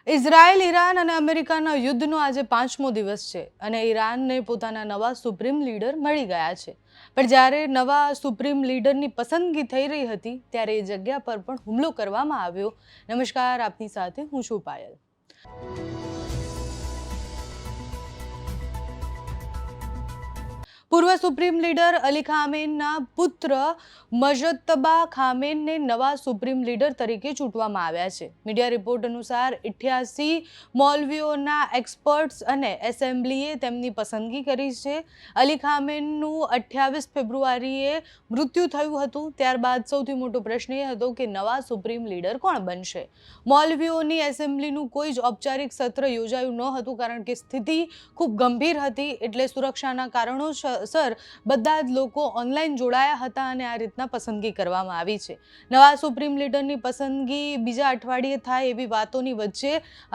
Israel, Iran અને અમેરિકાના યુદ્ધનો આજે 5મો દિવસ છે અને ઈરાનને પોતાના નવા સુપ્રીમ લીડર મળી ગયા છે. પણ જ્યારે નવા સુપ્રીમ લીડરની પસંદગી થઈ રહી હતી ત્યારે એ જગ્યા પર પણ હુમલો કરવામાં આવ્યો. નમસ્કાર, આપની સાથે હું છું પાયલ. પૂર્વ સુપ્રીમ લીડર અલી ખામેનના પુત્ર મજતબા ખામેનને નવા સુપ્રીમ લીડર તરીકે ચૂંટવામાં આવ્યા છે. મીડિયા રિપોર્ટ અનુસાર 88 મૌલવીઓના એક્સપર્ટ્સ અને એસેમ્બલીએ તેમની પસંદગી કરી છે. અલી ખામેનનું 28 ફેબ્રુઆરીએ મૃત્યુ થયું હતું. ત્યારબાદ સૌથી મોટો પ્રશ્ન એ હતો કે નવા સુપ્રીમ લીડર કોણ બનશે. મૌલવીઓની એસેમ્બલીનું કોઈ જ ઔપચારિક સત્ર યોજાયું ન હતું કારણ કે સ્થિતિ ખૂબ ગંભીર હતી, એટલે સુરક્ષાના કારણોસર બધા જ લોકો ઓનલાઈન જોડાયા હતા અને આ રીતના પસંદગી કરવામાં આવી છે. નવા સુપ્રીમ લીડરની પસંદગી બીજા અઠવાડિયે થાય એવી વાતોની વચ્ચે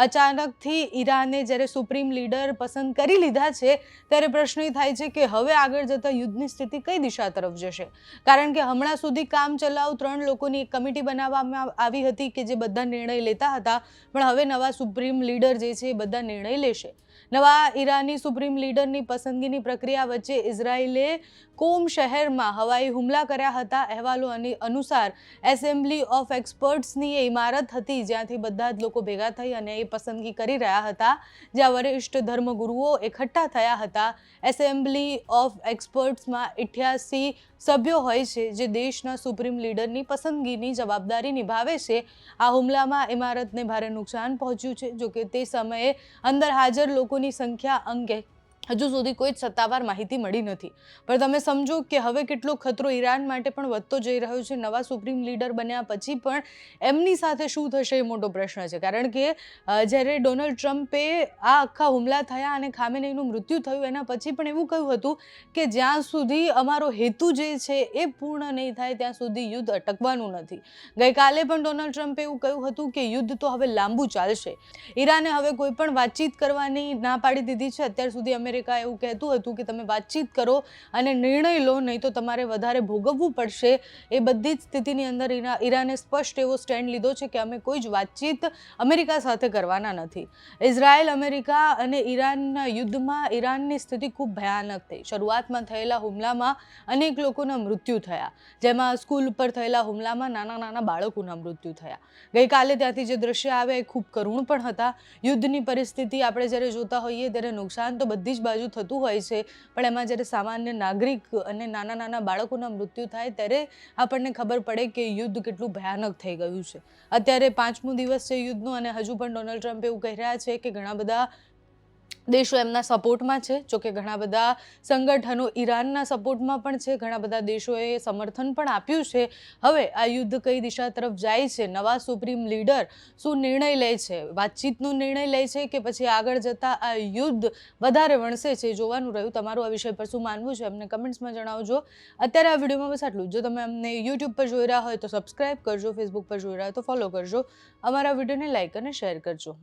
અચાનકથી ઈરાને જ્યારે સુપ્રીમ લીડર પસંદ કરી લીધા છે ત્યારે પ્રશ્ન એ થાય છે કે હવે આગળ જતા યુદ્ધની સ્થિતિ કઈ દિશા તરફ જશે. કારણ કે હમણાં સુધી કામ ચલાવ 3 લોકોની એક કમિટી બનાવવામાં આવી હતી કે જે બધા નિર્ણય લેતા હતા, પણ હવે નવા સુપ્રીમ લીડર જે છે એ બધા નિર્ણય લેશે. નવા ઈરાની સુપ્રીમ લીડરની પસંદગીની પ્રક્રિયા વચ્ચે ઇઝરાયલે કોમ શહેરમાં હવાઈ હુમલા કર્યા હતા. અહેવાલો અનુસાર એસેમ્બલી ઓફ એક્સપર્ટ્સની એ ઇમારત હતી જ્યાંથી બધા જ લોકો ભેગા થઈ અને એ પસંદગી કરી રહ્યા હતા, જ્યાં વરિષ્ઠ ધર્મગુરુઓ એકઠા થયા હતા. એસેમ્બલી ઓફ એક્સપર્ટ્સમાં 88 સભ્યો હોય છે જે દેશના સુપ્રીમ લીડરની પસંદગીની જવાબદારી નિભાવે છે. આ હુમલામાં ઇમારતને ભારે નુકસાન પહોંચ્યું છે. જોકે તે સમયે અંદર હાજર લોકોની સંખ્યા અંગે હજુ સુધી કોઈ જ સત્તાવાર માહિતી મળી નથી. પણ તમે સમજો કે હવે કેટલો ખતરો ઈરાન માટે પણ વધતો જઈ રહ્યો છે. નવા સુપ્રીમ લીડર બન્યા પછી પણ એમની સાથે શું થશે એ મોટો પ્રશ્ન છે. કારણ કે જ્યારે ડોનાલ્ડ ટ્રમ્પે આ આખા હુમલા થયા અને ખામેનેઈનું મૃત્યુ થયું એના પછી પણ એવું કહ્યું હતું કે જ્યાં સુધી અમારો હેતુ જે છે એ પૂર્ણ નહીં થાય ત્યાં સુધી યુદ્ધ અટકવાનું નથી. ગઈકાલે પણ ડોનાલ્ડ ટ્રમ્પે એવું કહ્યું હતું કે યુદ્ધ તો હવે લાંબુ ચાલશે. ઈરાને હવે કોઈ પણ વાતચીત કરવાની ના પાડી દીધી છે. અત્યાર સુધી અમેરિકા એવું કહેતું હતું કે તમે વાતચીત કરો અને નિર્ણય લો, નહીં તો તમારે વધારે ભોગવવું પડશે. એ બધી જ સ્થિતિની અંદર ઈરાને સ્પષ્ટ એવો સ્ટેન્ડ લીધો છે કે અમે કોઈ જ વાતચીત અમેરિકા સાથે કરવાના નથી. ઇઝરાયલ, અમેરિકા અને ઈરાનના યુદ્ધમાં ઈરાનની સ્થિતિ ખૂબ ભયાનક થઈ. શરૂઆતમાં થયેલા હુમલામાં અનેક લોકોના મૃત્યુ થયા, જેમાં સ્કૂલ પર થયેલા હુમલામાં નાના બાળકોના મૃત્યુ થયા. ગઈકાલે ત્યાંથી જે દ્રશ્ય આવ્યા એ ખૂબ કરુણ પણ હતા. યુદ્ધની પરિસ્થિતિ આપણે જ્યારે જોતા હોઈએ ત્યારે નુકસાન તો બધી જ બાજુ થતું હોય છે, પણ એમાં જ્યારે સામાન્ય નાગરિક અને નાના બાળકોના મૃત્યુ થાય ત્યારે આપણને ખબર પડે કે યુદ્ધ કેટલું ભયાનક થઈ ગયું છે. અત્યારે 5મો દિવસ છે યુદ્ધનો અને હજુ પણ ડોનાલ્ડ ટ્રમ્પ એવું કહી રહ્યા છે કે ઘણા બધા દેશો એમના સપોર્ટમાં છે. જોકે ઘણા બધા સંગઠનો ઈરાનના સપોર્ટમાં પણ છે. ઘણા બધા દેશોએ સમર્થન પણ આપ્યું છે. હવે આ યુદ્ધ કઈ દિશા તરફ જાય છે, નવા સુપ્રીમ લીડર શું નિર્ણય લે છે, વાતચીતનો નિર્ણય લે છે કે પછી આગળ જતા આ યુદ્ધ વધારે વણસે છે, જોવાનું રહ્યું. તમારું આ વિષય પર શું માનવું છે અમને કમેન્ટ્સમાં જણાવજો. અત્યારે આ વિડીયોમાં બસ આટલું. જો તમે અમને યુટ્યુબ પર જોઈ રહ્યા હોય તો સબસ્ક્રાઇબ કરજો, ફેસબુક પર જોઈ રહ્યા હોય તો ફોલો કરજો, અમારા વિડીયોને લાઇક અને શેર કરજો.